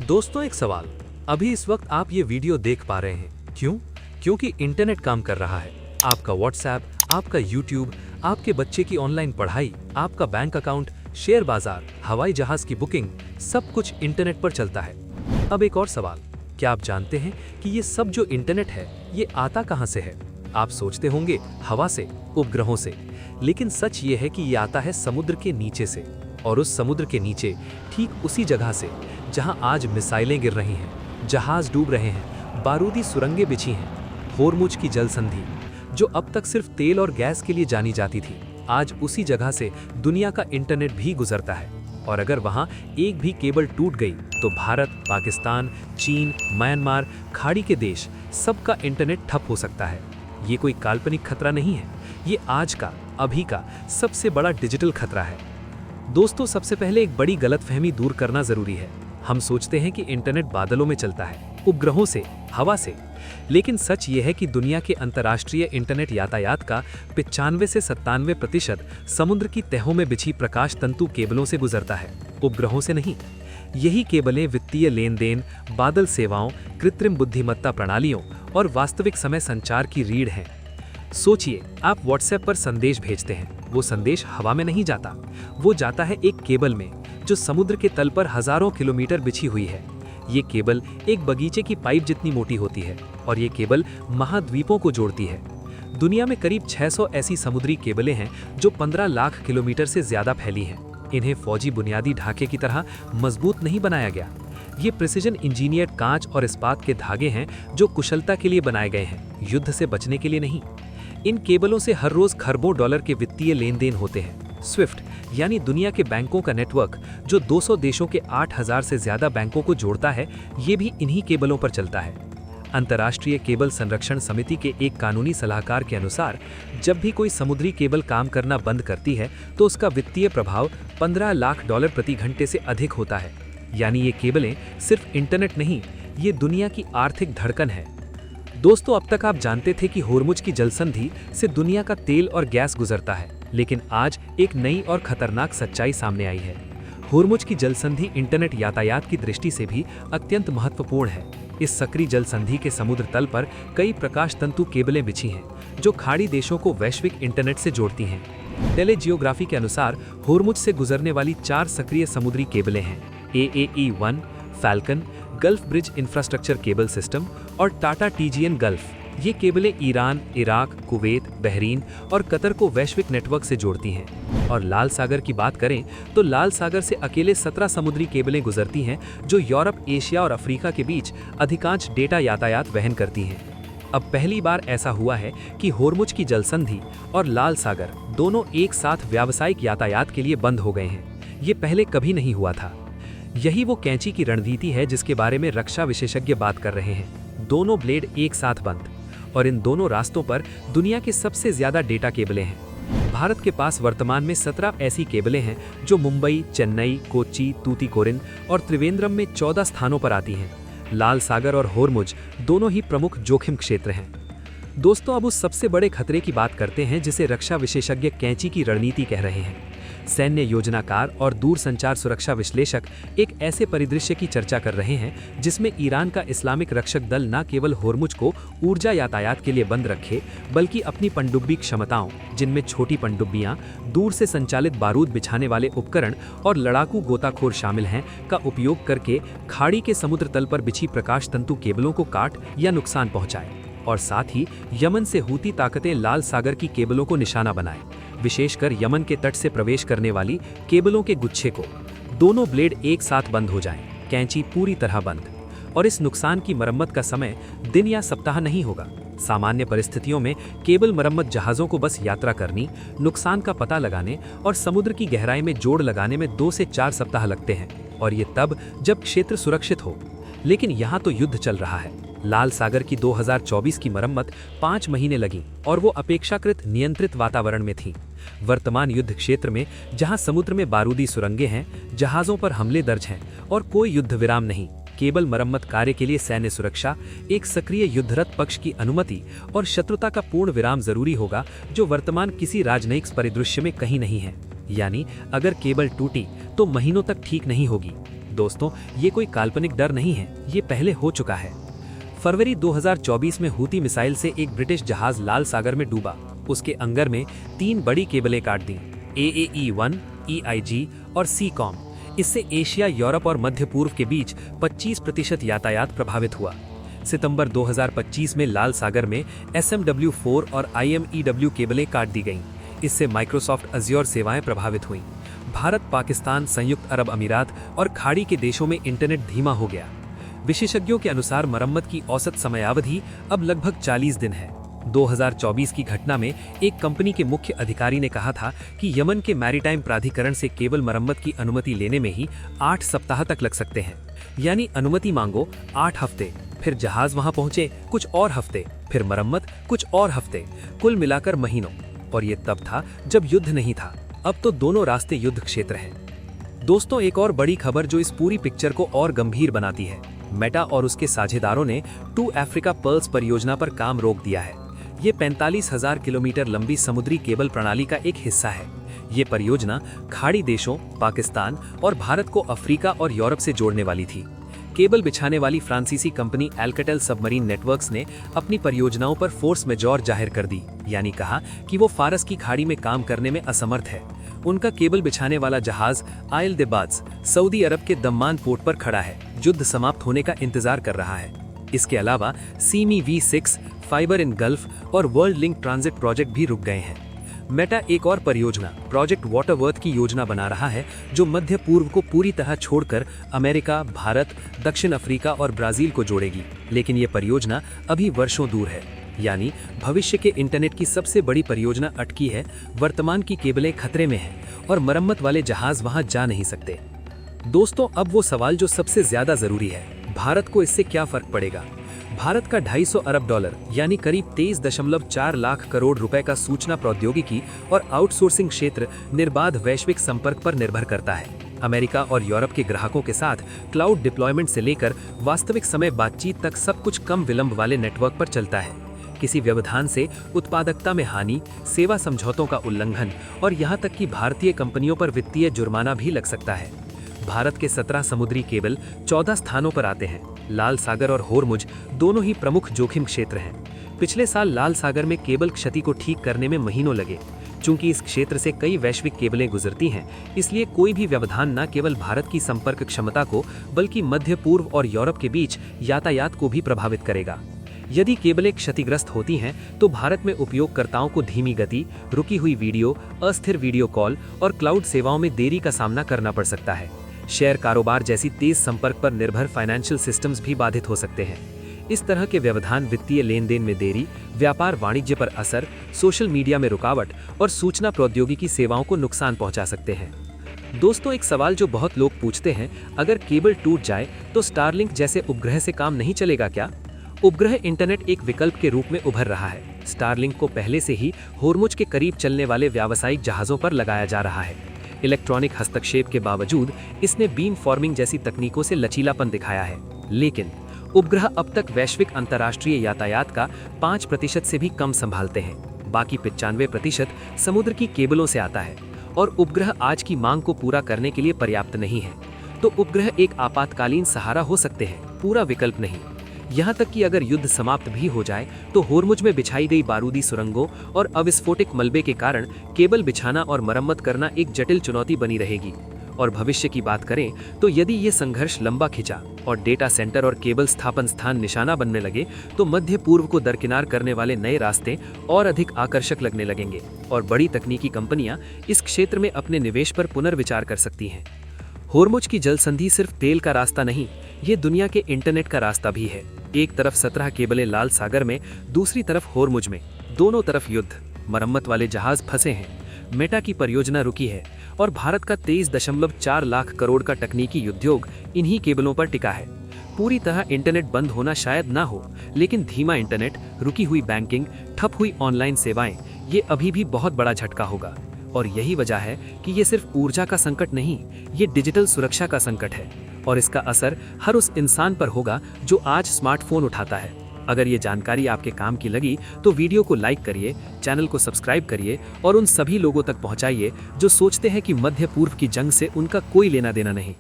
दोस्तों, एक सवाल। अभी इस वक्त आप ये वीडियो देख पा रहे हैं, क्यों? क्योंकि इंटरनेट काम कर रहा है। आपका व्हाट्सएप, आपका यूट्यूब, आपके बच्चे की ऑनलाइन पढ़ाई, आपका बैंक अकाउंट, शेयर बाजार, हवाई जहाज की बुकिंग, सब कुछ इंटरनेट पर चलता है। अब एक और सवाल, क्या आप जानते हैं कि ये सब जो इंटरनेट है, ये आता कहाँ से है? आप सोचते होंगे हवा से, उपग्रहों से, लेकिन सच ये है कि ये आता है समुद्र के नीचे से। और उस समुद्र के नीचे, ठीक उसी जगह से जहां आज मिसाइलें गिर रही हैं, जहाज डूब रहे हैं, बारूदी सुरंगें बिछी हैं, होर्मुज की जल संधि, जो अब तक सिर्फ तेल और गैस के लिए जानी जाती थी, आज उसी जगह से दुनिया का इंटरनेट भी गुजरता है। और अगर वहां एक भी केबल टूट गई तो भारत, पाकिस्तान, चीन, म्यांमार, खाड़ी के देश, सबका इंटरनेट ठप हो सकता है। ये कोई काल्पनिक खतरा नहीं है, ये आज का, अभी का सबसे बड़ा डिजिटल खतरा है। दोस्तों, सबसे पहले एक बड़ी गलतफहमी दूर करना जरूरी है। हम सोचते हैं कि इंटरनेट बादलों में चलता है, उपग्रहों से, हवा से, लेकिन सच ये है कि दुनिया के अंतर्राष्ट्रीय इंटरनेट यातायात का 95 से 97% समुद्र की तहों में बिछी प्रकाश तंतु केबलों से गुजरता है, उपग्रहों से नहीं। यही केबलें वित्तीय लेन देन, बादल सेवाओं, कृत्रिम बुद्धिमत्ता प्रणालियों और वास्तविक समय संचार की रीढ़ हैं। सोचिए, आप व्हाट्सएप पर संदेश भेजते हैं, वो संदेश हवा में नहीं जाता, वो जाता है एक केबल में, जो समुद्र के तल पर हजारों किलोमीटर बिछी हुई है। ये केबल एक बगीचे की पाइप जितनी मोटी होती है और ये केबल महाद्वीपों को जोड़ती है। दुनिया में करीब 600 ऐसी समुद्री केबलें हैं जो 15 लाख किलोमीटर से ज्यादा फैली हैं। इन्हें फौजी बुनियादी ढांचे की तरह मजबूत नहीं बनाया गया। ये प्रिसिजन इंजीनियर्ड कांच और इस्पात के धागे हैं जो कुशलता के लिए बनाए गए हैं, युद्ध से बचने के लिए नहीं। इन केबलों से हर रोज खरबों डॉलर के वित्तीय लेन देन होते हैं। स्विफ्ट यानी दुनिया के बैंकों का नेटवर्क, जो 200 देशों के 8000 से ज्यादा बैंकों को जोड़ता है, ये भी इन्हीं केबलों पर चलता है। अंतर्राष्ट्रीय केबल संरक्षण समिति के एक कानूनी सलाहकार के अनुसार, जब भी कोई समुद्री केबल काम करना बंद करती है तो उसका वित्तीय प्रभाव $15 लाख प्रति घंटे से अधिक होता है। यानी ये केबलें सिर्फ इंटरनेट नहीं, ये दुनिया की आर्थिक धड़कन है। दोस्तों, अब तक आप जानते थे कि होर्मुज की जलसंधि से दुनिया का तेल और गैस गुजरता है, लेकिन आज एक नई और खतरनाक सच्चाई सामने आई है। होर्मुज की जलसंधि इंटरनेट यातायात की दृष्टि से भी अत्यंत महत्वपूर्ण है। इस सक्रिय जलसंधि के समुद्र तल पर कई प्रकाश तंतु केबलें बिछी हैं, जो खाड़ी देशों को वैश्विक इंटरनेट से जोड़ती हैं। टेले जियोग्राफी के अनुसार होर्मुज से गुजरने वाली 4 सक्रिय समुद्री केबलें हैं: AAE-1, falcon, gulf bridge infrastructure cable system और टाटा TGN गल्फ। ये केबलें ईरान, इराक, कुवैत, बहरीन और कतर को वैश्विक नेटवर्क से जोड़ती हैं। और लाल सागर की बात करें तो लाल सागर से अकेले 17 समुद्री केबलें गुजरती हैं, जो यूरोप, एशिया और अफ्रीका के बीच अधिकांश डेटा यातायात वहन करती हैं। अब पहली बार ऐसा हुआ है कि होर्मुज की जलसंधि और लाल सागर दोनों एक साथ व्यावसायिक यातायात के लिए बंद हो गए हैं। ये पहले कभी नहीं हुआ था। यही वो कैंची की रणनीति है जिसके बारे में रक्षा विशेषज्ञ बात कर रहे हैं। दोनों ब्लेड एक साथ बंद, और इन दोनों रास्तों पर दुनिया के सबसे ज्यादा डेटा केबलें हैं। भारत के पास वर्तमान में 17 ऐसी केबलें हैं जो मुंबई, चेन्नई, कोच्चि, तूतीकोरिन और त्रिवेंद्रम में 14 स्थानों पर आती हैं। लाल सागर और होर्मुज दोनों ही प्रमुख जोखिम क्षेत्र हैं। दोस्तों, अब उस सबसे बड़े खतरे की बात करते हैं जिसे रक्षा विशेषज्ञ कैंची की रणनीति कह रहे हैं। सैन्य योजनाकार और दूरसंचार सुरक्षा विश्लेषक एक ऐसे परिदृश्य की चर्चा कर रहे हैं जिसमें ईरान का इस्लामिक रक्षक दल न केवल होर्मुज को ऊर्जा यातायात के लिए बंद रखे, बल्कि अपनी पनडुब्बी क्षमताओं, जिनमें छोटी पनडुब्बियां, दूर से संचालित बारूद बिछाने वाले उपकरण और लड़ाकू गोताखोर शामिल हैं, का उपयोग करके खाड़ी के समुद्र तल पर बिछी प्रकाश तंतु केबलों को काट या नुकसान पहुंचाए। और साथ ही यमन से हूती ताकतें लाल सागर की केबलों को निशाना बनाए, विशेषकर यमन के तट से प्रवेश करने वाली केबलों के गुच्छे को। दोनों ब्लेड एक साथ बंद हो जाएं, कैंची पूरी तरह बंद। और इस नुकसान की मरम्मत का समय दिन या सप्ताह नहीं होगा। सामान्य परिस्थितियों में केबल मरम्मत जहाजों को बस यात्रा करनी, नुकसान का पता लगाने और समुद्र की गहराई में जोड़ लगाने में 2 से 4 सप्ताह लगते हैं, और ये तब जब क्षेत्र सुरक्षित हो। लेकिन यहाँ तो युद्ध चल रहा है। लाल सागर की 2024 की मरम्मत 5 महीने लगी, और वो अपेक्षाकृत नियंत्रित वातावरण में थी। वर्तमान युद्ध क्षेत्र में, जहां समुद्र में बारूदी सुरंगें हैं, जहाजों पर हमले दर्ज हैं और कोई युद्ध विराम नहीं, केबल मरम्मत कार्य के लिए सैन्य सुरक्षा, एक सक्रिय युद्धरत पक्ष की अनुमति और शत्रुता का पूर्ण विराम जरूरी होगा, जो वर्तमान किसी राजनयिक परिदृश्य में कहीं नहीं है। यानी अगर केबल टूटी तो महीनों तक ठीक नहीं होगी। दोस्तों, ये कोई काल्पनिक डर नहीं है, ये पहले हो चुका है। फरवरी 2024 में हूती मिसाइल से एक ब्रिटिश जहाज लाल सागर में डूबा। उसके अंगर में 3 बड़ी केबलें काट दी, AAE-1, EIG और CCOM। इससे एशिया, यूरोप और मध्य पूर्व के बीच 25% यातायात प्रभावित हुआ। सितंबर 2025 में लाल सागर में SMW4 और IMEW केबलें काट दी गईं। इससे माइक्रोसॉफ्ट अज्योर सेवाएं प्रभावित हुईं। भारत, पाकिस्तान, संयुक्त अरब अमीरात और खाड़ी के देशों में इंटरनेट धीमा हो गया। विशेषज्ञों के अनुसार मरम्मत की औसत समयावधि अब लगभग 40 दिन है। 2024 की घटना में एक कंपनी के मुख्य अधिकारी ने कहा था कि यमन के मैरीटाइम प्राधिकरण से केबल मरम्मत की अनुमति लेने में ही 8 सप्ताह तक लग सकते हैं। यानी अनुमति मांगो 8 हफ्ते, फिर जहाज वहां पहुंचे कुछ और हफ्ते, फिर मरम्मत कुछ और हफ्ते, कुल मिलाकर महीनों। और ये तब था जब युद्ध नहीं था। अब तो दोनों रास्ते युद्ध क्षेत्र हैं। दोस्तों, एक और बड़ी खबर जो इस पूरी पिक्चर को और गंभीर बनाती है। मेटा और उसके साझेदारों ने 2 अफ्रीका पर्ल्स परियोजना पर काम रोक दिया है। ये 45,000 किलोमीटर लंबी समुद्री केबल प्रणाली का एक हिस्सा है। ये परियोजना खाड़ी देशों, पाकिस्तान और भारत को अफ्रीका और यूरोप से जोड़ने वाली थी। केबल बिछाने वाली फ्रांसीसी कंपनी एल्केटेल सबमरीन नेटवर्क्स ने अपनी परियोजनाओं पर फोर्स मेजॉर जाहिर कर दी, यानी कहा कि वो फारस की खाड़ी में काम करने में असमर्थ है। उनका केबल बिछाने वाला जहाज आयल देबाज सऊदी अरब के दम्मान पोर्ट पर खड़ा है, युद्ध समाप्त होने का इंतजार कर रहा है। इसके अलावा semi V6, fibre in gulf और वर्ल्ड लिंक ट्रांजिट प्रोजेक्ट भी रुक गए हैं। मेटा एक और परियोजना प्रोजेक्ट वाटरवर्थ की योजना बना रहा है, जो मध्य पूर्व को पूरी तरह छोड़कर अमेरिका, भारत, दक्षिण अफ्रीका और ब्राजील को जोड़ेगी। लेकिन ये परियोजना अभी वर्षों दूर है। यानी भविष्य के इंटरनेट की सबसे बड़ी परियोजना अटकी है। वर्तमान की केबलें खतरे में हैं और मरम्मत वाले जहाज वहां जा नहीं सकते। दोस्तों, अब वो सवाल जो सबसे ज्यादा जरूरी है, भारत को इससे क्या फर्क पड़ेगा। भारत का $250 अरब यानी करीब 23.4 लाख करोड़ रुपए का सूचना प्रौद्योगिकी और आउटसोर्सिंग क्षेत्र निर्बाध वैश्विक संपर्क पर निर्भर करता है। अमेरिका और यूरोप के ग्राहकों के साथ क्लाउड डिप्लॉयमेंट से लेकर वास्तविक समय बातचीत तक सब कुछ कम विलंब वाले नेटवर्क पर चलता है। किसी व्यवधान से उत्पादकता में हानि, सेवा समझौतों का उल्लंघन और यहाँ तक कि भारतीय कंपनियों पर वित्तीय जुर्माना भी लग सकता है। भारत के 17 समुद्री केबल 14 स्थानों पर आते हैं। लाल सागर और होरमुज दोनों ही प्रमुख जोखिम क्षेत्र हैं। पिछले साल लाल सागर में केबल क्षति को ठीक करने में महीनों लगे। चूंकि इस क्षेत्र से कई वैश्विक केबलें गुजरती हैं, इसलिए कोई भी व्यवधान न केवल भारत की संपर्क क्षमता को बल्कि मध्य पूर्व और यूरोप के बीच यातायात को भी प्रभावित करेगा। यदि केबलें क्षतिग्रस्त होती हैं तो भारत में उपयोगकर्ताओं को धीमी गति, रुकी हुई वीडियो, अस्थिर वीडियो कॉल और क्लाउड सेवाओं में देरी का सामना करना पड़ सकता है। शेयर कारोबार जैसी तेज संपर्क पर निर्भर फाइनेंशियल सिस्टम्स भी बाधित हो सकते हैं। इस तरह के व्यवधान वित्तीय लेन देन में देरी, व्यापार वाणिज्य पर असर, सोशल मीडिया में रुकावट और सूचना प्रौद्योगिकी सेवाओं को नुकसान पहुंचा सकते हैं। दोस्तों, एक सवाल जो बहुत लोग पूछते हैं, अगर केबल टूट जाए तो स्टारलिंक जैसे उपग्रह से काम नहीं चलेगा क्या? उपग्रह इंटरनेट एक विकल्प के रूप में उभर रहा है। स्टारलिंक को पहले से ही होरमुज के करीब चलने वाले व्यावसायिक जहाजों पर लगाया जा रहा है। इलेक्ट्रॉनिक हस्तक्षेप के बावजूद इसने बीम फॉर्मिंग जैसी तकनीकों से लचीलापन दिखाया है। लेकिन उपग्रह अब तक वैश्विक अंतर्राष्ट्रीय यातायात का 5% से भी कम संभालते हैं। बाकी 95% समुद्र की केबलों से आता है और उपग्रह आज की मांग को पूरा करने के लिए पर्याप्त नहीं है। तो उपग्रह एक आपातकालीन सहारा हो सकते हैं, पूरा विकल्प नहीं। यहाँ तक कि अगर युद्ध समाप्त भी हो जाए तो होरमुज में बिछाई गई बारूदी सुरंगों और अविस्फोटिक मलबे के कारण केबल बिछाना और मरम्मत करना एक जटिल चुनौती बनी रहेगी। और भविष्य की बात करें तो यदि ये संघर्ष लंबा खिंचा और डेटा सेंटर और केबल स्थापन स्थान निशाना बनने लगे तो मध्य पूर्व को दरकिनार करने वाले नए रास्ते और अधिक आकर्षक लगने लगेंगे और बड़ी तकनीकी कंपनियां इस क्षेत्र में अपने निवेश पर पुनर्विचार कर सकती हैं। होरमुज की जल संधि सिर्फ तेल का रास्ता नहीं, ये दुनिया के इंटरनेट का रास्ता भी है। एक तरफ 17 केबलें लाल सागर में, दूसरी तरफ होरमुज में, दोनों तरफ युद्ध, मरम्मत वाले जहाज फंसे हैं। मेटा की परियोजना रुकी है और भारत का 23.4 लाख करोड़ का तकनीकी उद्योग इन्हीं केबलों पर टिका है। पूरी तरह इंटरनेट बंद होना शायद ना हो, लेकिन धीमा इंटरनेट, रुकी हुई बैंकिंग, ठप हुई ऑनलाइन सेवाएं, ये अभी भी बहुत बड़ा झटका होगा। और यही वजह है कि ये सिर्फ ऊर्जा का संकट नहीं, ये डिजिटल सुरक्षा का संकट है और इसका असर हर उस इंसान पर होगा जो आज स्मार्टफोन उठाता है। अगर ये जानकारी आपके काम की लगी तो वीडियो को लाइक करिए, चैनल को सब्सक्राइब करिए और उन सभी लोगों तक पहुंचाइए जो सोचते हैं कि मध्य पूर्व की जंग से उनका कोई लेना देना नहीं।